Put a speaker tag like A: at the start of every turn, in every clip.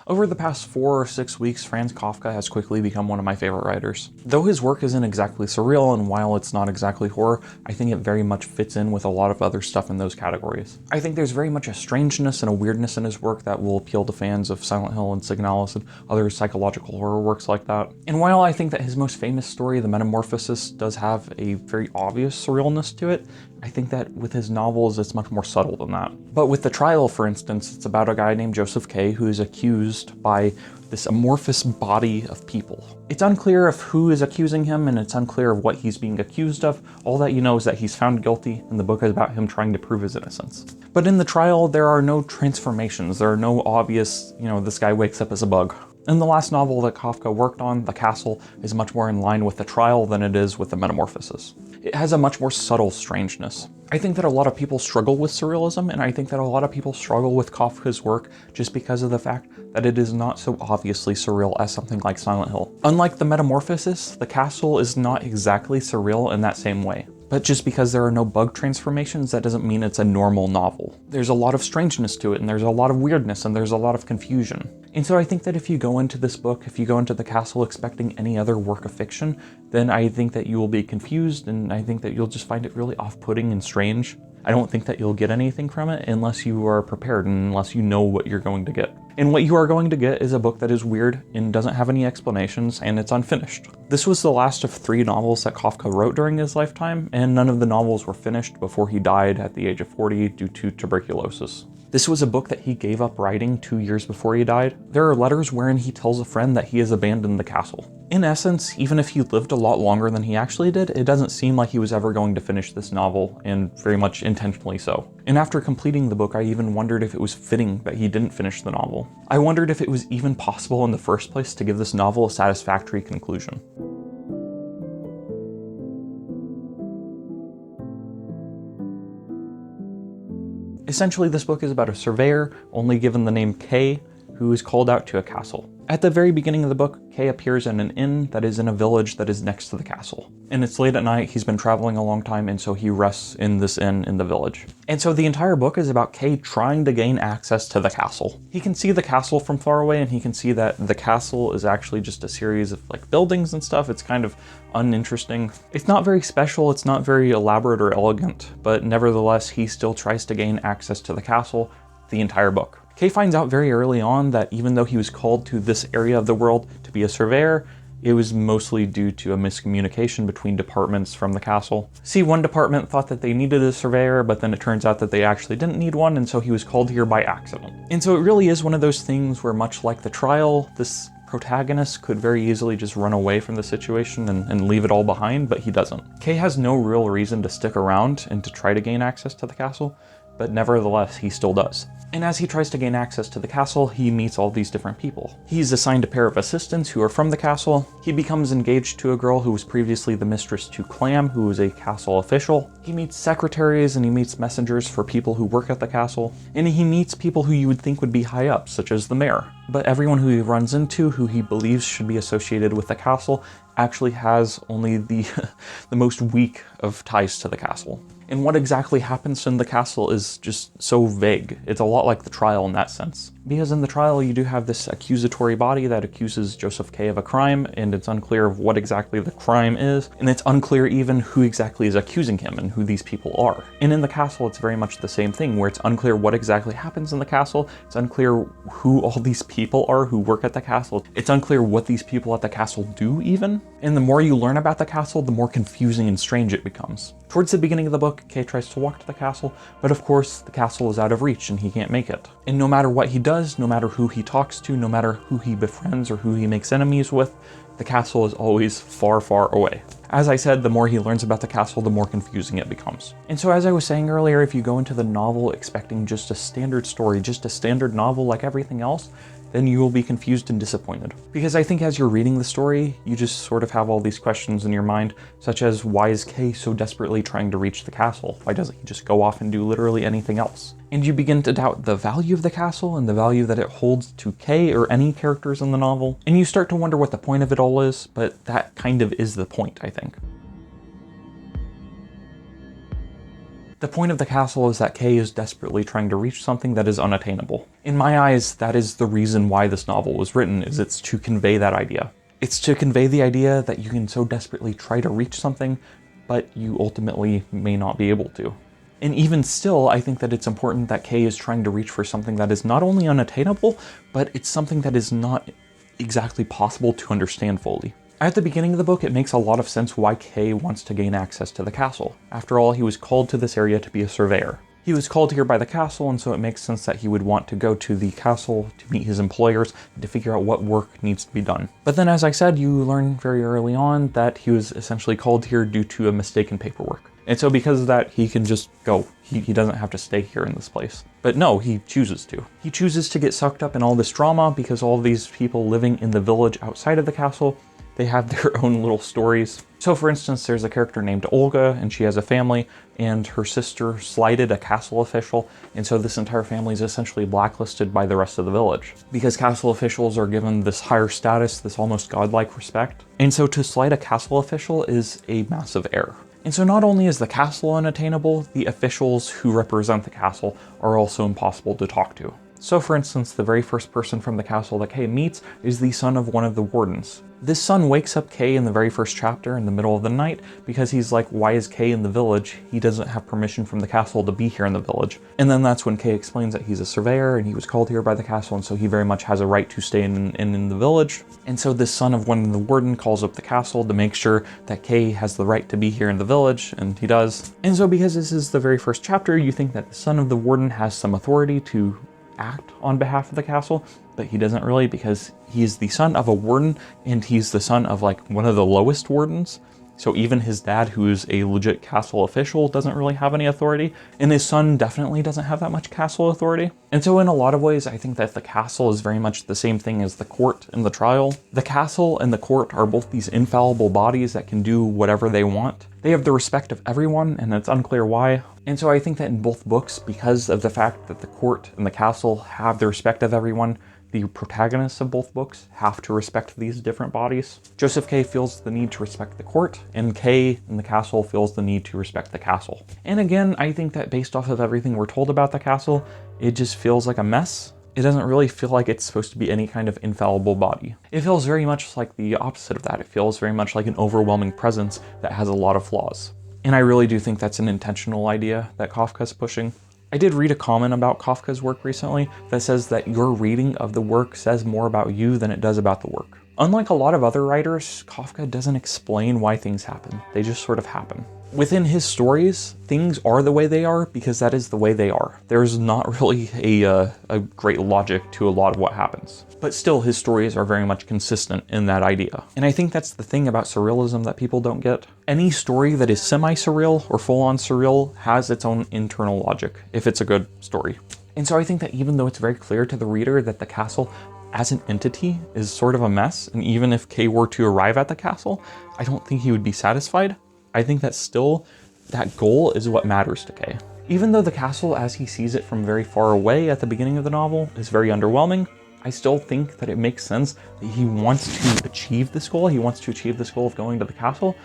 A: Over the past 4 or 6 weeks, Franz Kafka has quickly become one of my favorite writers. Though his work isn't exactly surreal, and while it's not exactly horror, I think it very much fits in with a lot of other stuff in those categories. I think there's very much a strangeness and a weirdness in his work that will appeal to fans of Silent Hill and Signalis and other psychological horror works like that. And while I think that his most famous story, The Metamorphosis, does have a very obvious surrealness to it, I think that with his novels it's much more subtle than that. But with The Trial, for instance, it's about a guy named Joseph K. who is accused by this amorphous body of people. It's unclear of who is accusing him, and it's unclear of what he's being accused of. All that you know is that he's found guilty, and the book is about him trying to prove his innocence. But in The Trial, there are no transformations. There are no obvious, this guy wakes up as a bug. In the last novel that Kafka worked on, The Castle, is much more in line with The Trial than it is with The Metamorphosis. It has a much more subtle strangeness. I think that a lot of people struggle with surrealism, and I think that a lot of people struggle with Kafka's work just because of the fact that it is not so obviously surreal as something like Silent Hill. Unlike The Metamorphosis, The Castle is not exactly surreal in that same way. But just because there are no bug transformations, that doesn't mean it's a normal novel. There's a lot of strangeness to it, and there's a lot of weirdness, and there's a lot of confusion. And so I think that if you go into this book, if you go into The Castle expecting any other work of fiction, then I think that you will be confused, and I think that you'll just find it really off-putting and strange. I don't think that you'll get anything from it unless you are prepared and unless you know what you're going to get. And what you are going to get is a book that is weird and doesn't have any explanations, and it's unfinished. This was the last of 3 novels that Kafka wrote during his lifetime, and none of the novels were finished before he died at the age of 40 due to tuberculosis. This was a book that he gave up writing 2 years before he died. There are letters wherein he tells a friend that he has abandoned the castle. In essence, even if he lived a lot longer than he actually did, it doesn't seem like he was ever going to finish this novel, and very much intentionally so. And after completing the book, I even wondered if it was fitting that he didn't finish the novel. I wondered if it was even possible in the first place to give this novel a satisfactory conclusion. Essentially, this book is about a surveyor, only given the name K, who is called out to a castle. At the very beginning of the book, Kay appears in an inn that is in a village that is next to the castle. And it's late at night, he's been traveling a long time, and so he rests in this inn in the village. And so the entire book is about Kay trying to gain access to the castle. He can see the castle from far away, and he can see that the castle is actually just a series of buildings and stuff. It's kind of uninteresting. It's not very special, it's not very elaborate or elegant, but nevertheless, he still tries to gain access to the castle the entire book. Kay finds out very early on that even though he was called to this area of the world to be a surveyor, it was mostly due to a miscommunication between departments from the castle. See, one department thought that they needed a surveyor, but then it turns out that they actually didn't need one, and so he was called here by accident. And so it really is one of those things where, much like The Trial, this protagonist could very easily just run away from the situation and leave it all behind, but he doesn't. Kay has no real reason to stick around and to try to gain access to the castle, but nevertheless, he still does. And as he tries to gain access to the castle, he meets all these different people. He's assigned a pair of assistants who are from the castle. He becomes engaged to a girl who was previously the mistress to Clam, who is a castle official. He meets secretaries and he meets messengers for people who work at the castle. And he meets people who you would think would be high up, such as the mayor. But everyone who he runs into, who he believes should be associated with the castle, actually has only the most weak of ties to the castle. And what exactly happens in the castle is just so vague. It's a lot like The Trial in that sense. Because in The Trial, you do have this accusatory body that accuses Joseph K. of a crime, and it's unclear of what exactly the crime is, and it's unclear even who exactly is accusing him and who these people are. And in the castle, it's very much the same thing, where it's unclear what exactly happens in the castle, it's unclear who all these people are who work at the castle, it's unclear what these people at the castle do even. And the more you learn about the castle, the more confusing and strange it becomes. Towards the beginning of the book, Kay tries to walk to the castle, but of course the castle is out of reach and he can't make it. And no matter what he does, no matter who he talks to, no matter who he befriends or who he makes enemies with, the castle is always far, far away. As I said, the more he learns about the castle, the more confusing it becomes. And so as I was saying earlier, if you go into the novel expecting just a standard story, just a standard novel like everything else, then you will be confused and disappointed. Because I think as you're reading the story, you just sort of have all these questions in your mind, such as, why is Kay so desperately trying to reach the castle? Why doesn't he just go off and do literally anything else? And you begin to doubt the value of the castle and the value that it holds to Kay or any characters in the novel. And you start to wonder what the point of it all is, but that kind of is the point, I think. The point of the castle is that Kay is desperately trying to reach something that is unattainable. In my eyes, that is the reason why this novel was written, is it's to convey that idea. It's to convey the idea that you can so desperately try to reach something, but you ultimately may not be able to. And even still, I think that it's important that Kay is trying to reach for something that is not only unattainable, but it's something that is not exactly possible to understand fully. At the beginning of the book, it makes a lot of sense why Kay wants to gain access to the castle. After all, he was called to this area to be a surveyor. He was called here by the castle, and so it makes sense that he would want to go to the castle to meet his employers and to figure out what work needs to be done. But then, as I said, you learn very early on that he was essentially called here due to a mistake in paperwork. And so because of that, he can just go. He doesn't have to stay here in this place. But no, he chooses to. He chooses to get sucked up in all this drama because all these people living in the village outside of the castle, they have their own little stories. So for instance, there's a character named Olga, and she has a family, and her sister slighted a castle official, and so this entire family is essentially blacklisted by the rest of the village. Because castle officials are given this higher status, this almost godlike respect. And so to slight a castle official is a massive error. And so not only is the castle unattainable, the officials who represent the castle are also impossible to talk to. So for instance, the very first person from the castle that Kay meets is the son of one of the wardens. This son wakes up Kay in the very first chapter in the middle of the night because he's like, why is Kay in the village? He doesn't have permission from the castle to be here in the village. And then that's when Kay explains that he's a surveyor and he was called here by the castle, and so he very much has a right to stay in the village. And so this son of one of the warden calls up the castle to make sure that Kay has the right to be here in the village, and he does. And so because this is the very first chapter, you think that the son of the warden has some authority to act on behalf of the castle, but he doesn't really, because he's the son of a warden and he's the son of like one of the lowest wardens. So even his dad, who's a legit castle official, doesn't really have any authority, and his son definitely doesn't have that much castle authority. And so in a lot of ways, I think that the castle is very much the same thing as the court and the trial. The castle and the court are both these infallible bodies that can do whatever they want. They have the respect of everyone, and it's unclear why. And so I think that in both books, because of the fact that the court and the castle have the respect of everyone, the protagonists of both books have to respect these different bodies. Joseph K. feels the need to respect the court, and Kay in the castle feels the need to respect the castle. And again, I think that based off of everything we're told about the castle, it just feels like a mess. It doesn't really feel like it's supposed to be any kind of infallible body. It feels very much like the opposite of that. It feels very much like an overwhelming presence that has a lot of flaws. And I really do think that's an intentional idea that Kafka's pushing. I did read a comment about Kafka's work recently that says that your reading of the work says more about you than it does about the work. Unlike a lot of other writers, Kafka doesn't explain why things happen. They just sort of happen. Within his stories, things are the way they are because that is the way they are. There's not really a great logic to a lot of what happens. But still, his stories are very much consistent in that idea. And I think that's the thing about surrealism that people don't get. Any story that is semi-surreal or full-on surreal has its own internal logic, if it's a good story. And so I think that even though it's very clear to the reader that the castle as an entity is sort of a mess, and even if Kay were to arrive at the castle, I don't think he would be satisfied. I think that still, that goal is what matters to Kay. Even though the castle, as he sees it from very far away at the beginning of the novel, is very underwhelming, I still think that it makes sense that he wants to achieve this goal. He wants to achieve this goal of going to the castle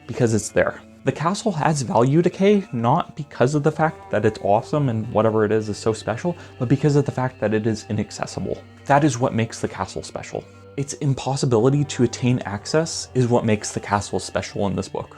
A: because it's there. The castle has value to Kay, not because of the fact that it's awesome and whatever it is so special, but because of the fact that it is inaccessible. That is what makes the castle special. Its impossibility to attain access is what makes the castle special in this book.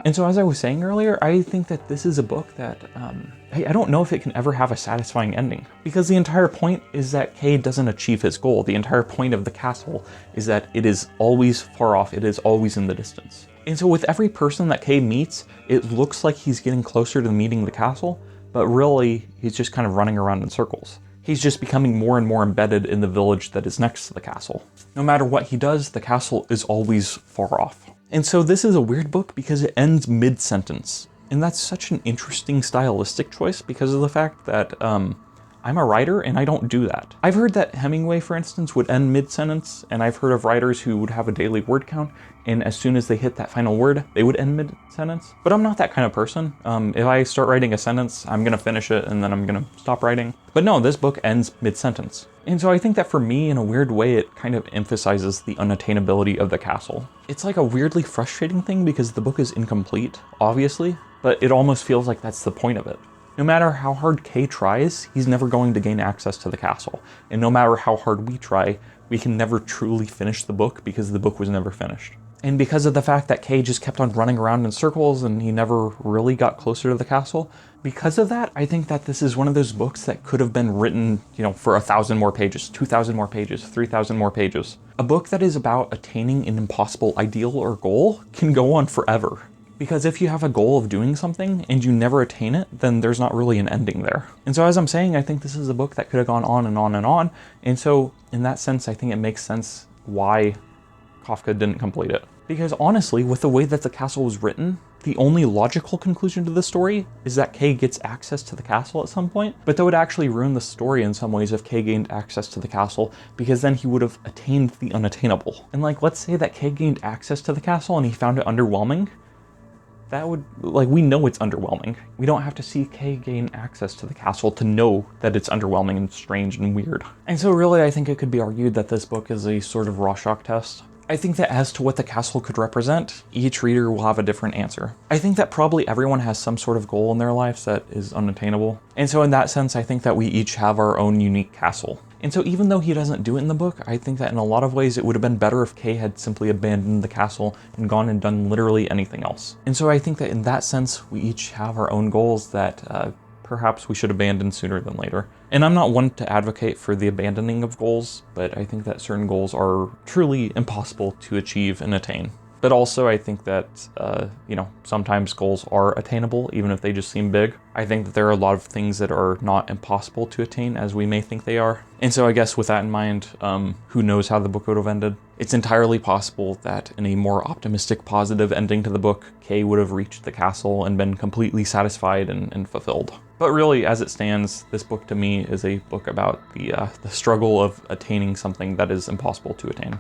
A: And so as I was saying earlier, I think that this is a book that, I don't know if it can ever have a satisfying ending. Because the entire point is that Kay doesn't achieve his goal. The entire point of the castle is that it is always far off, it is always in the distance. And so with every person that Kay meets, it looks like he's getting closer to meeting the castle, but really, he's just kind of running around in circles. He's just becoming more and more embedded in the village that is next to the castle. No matter what he does, the castle is always far off. And so this is a weird book because it ends mid-sentence. And that's such an interesting stylistic choice because of the fact that I'm a writer and I don't do that. I've heard that Hemingway, for instance, would end mid-sentence, and I've heard of writers who would have a daily word count, and as soon as they hit that final word, they would end mid-sentence. But I'm not that kind of person. If I start writing a sentence, I'm gonna finish it and then I'm gonna stop writing. But no, this book ends mid-sentence. And so I think that for me, in a weird way, it kind of emphasizes the unattainability of the castle. It's like a weirdly frustrating thing because the book is incomplete, obviously, but it almost feels like that's the point of it. No matter how hard Kay tries, he's never going to gain access to the castle. And no matter how hard we try, we can never truly finish the book because the book was never finished. And because of the fact that Kay just kept on running around in circles and he never really got closer to the castle, because of that, I think that this is one of those books that could have been written, for 1,000 more pages, 2,000 more pages, 3,000 more pages. A book that is about attaining an impossible ideal or goal can go on forever. Because if you have a goal of doing something and you never attain it, then there's not really an ending there. And so as I'm saying, I think this is a book that could have gone on and on and on. And so in that sense, I think it makes sense why Kafka didn't complete it. Because honestly, with the way that the castle was written, the only logical conclusion to the story is that Kay gets access to the castle at some point, but that would actually ruin the story in some ways if Kay gained access to the castle, because then he would have attained the unattainable. And let's say that Kay gained access to the castle and he found it underwhelming. That would, we know it's underwhelming. We don't have to see Kay gain access to the castle to know that it's underwhelming and strange and weird. And so really, I think it could be argued that this book is a sort of Rorschach test. I think that as to what the castle could represent, each reader will have a different answer. I think that probably everyone has some sort of goal in their lives that is unattainable. And so in that sense, I think that we each have our own unique castle. And so even though he doesn't do it in the book, I think that in a lot of ways it would have been better if Kay had simply abandoned the castle and gone and done literally anything else. And so I think that in that sense, we each have our own goals that perhaps we should abandon sooner than later. And I'm not one to advocate for the abandoning of goals, but I think that certain goals are truly impossible to achieve and attain. But also I think that, sometimes goals are attainable, even if they just seem big. I think that there are a lot of things that are not impossible to attain as we may think they are. And so I guess with that in mind, who knows how the book would have ended? It's entirely possible that in a more optimistic, positive ending to the book, Kay would have reached the castle and been completely satisfied and fulfilled. But really, as it stands, this book to me is a book about the struggle of attaining something that is impossible to attain.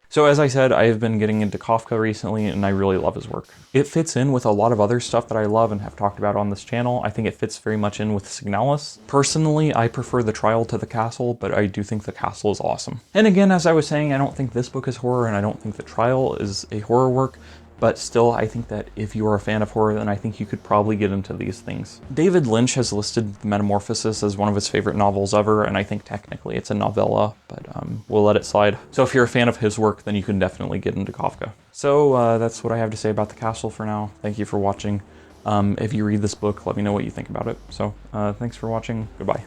A: So as I said, I have been getting into Kafka recently and I really love his work. It fits in with a lot of other stuff that I love and have talked about on this channel. I think it fits very much in with SIGNALIS. Personally, I prefer the trial to the castle, but I do think the castle is awesome. And again, as I was saying, I don't think this book is horror and I don't think the trial is a horror work. But still, I think that if you are a fan of horror, then I think you could probably get into these things. David Lynch has listed The Metamorphosis as one of his favorite novels ever, and I think technically it's a novella, but we'll let it slide. So if you're a fan of his work, then you can definitely get into Kafka. So that's what I have to say about the castle for now. Thank you for watching. If you read this book, let me know what you think about it. So thanks for watching. Goodbye.